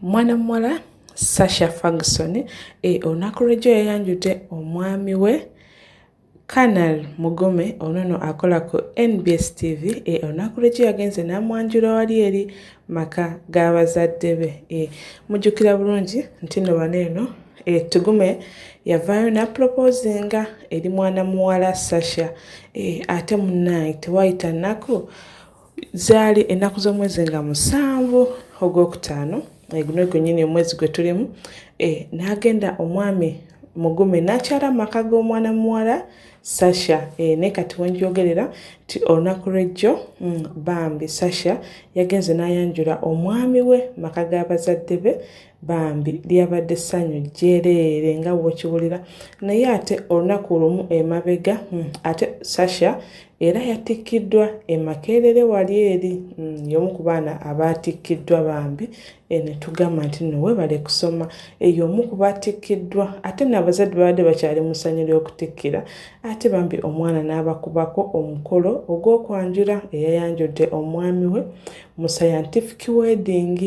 Mwana muwala Sasha Ferguson olunaku lw'ejjo yayanjudde omwami we Canary Mugume ono akola ku NBS TV olunaku lw'ejjo yagenze n'amwanjula wali eri maka g'abazadde be. Mujjukira bulungi nti nno bano eno Tugume yavaayo n'apropoozinga eri mwana muwala Sasha ate munnaye tewayita nnaku zaali ennaku z'omwezi nga 7 Ogwokutaano guno gwennyini omwezi gwe tulimu n'agenda omwami Mugume n'akyala maka g'omwana muwala Sasha naye kati wenjogerera ti olunaku lw'ejjo bambi Sasha yagenze n'ayanjula omwami we maka g'abazadde be bambi lyabadde ssanyu jjereere nga bw'okiwulira naye ate olunaku lumu emabega ate Sasha era yatikkiddwa Makerere wali eri y'omu ku baana abatikkiddwa bambi ne tugamba nti nno weebale kusoma y'omu ku batikkiddwa ate n'abazadde babadde bakyali mu ssanyu ly'okutikkira ate bambi omwana n'abakubako omukolo ogw'okwanjula eyayanjudde omwami we mu scientific wedding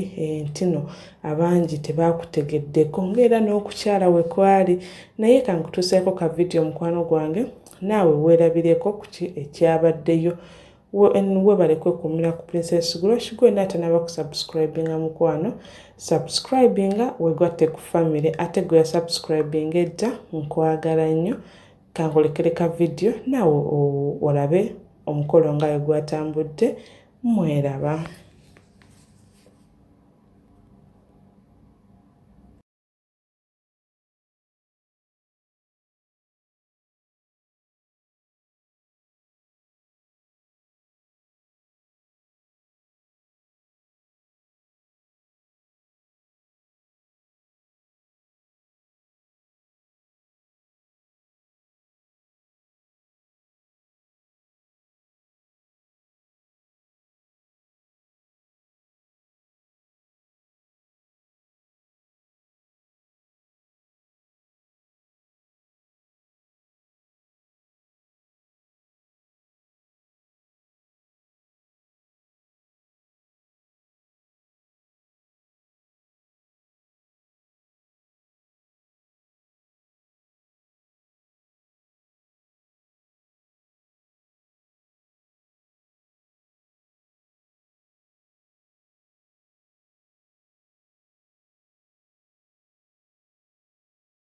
nti nno abangi tebaakutegeddeko ng'era n'okukyala we kwali naye kankutuuseeko ka vidiyo mukwano gwange naawe weerabireko ku ki ekyabaddeyo weebale kwekumira ku Princess Grosh gwena atanaba kusubscribinga mukwano subscribinga weegwatte ku family ate gwe yasubscribinga edda nkwagala nnyo kankolekere ka vidiyo naawe olabe omukolo nga bwe gwatambudde mweraba.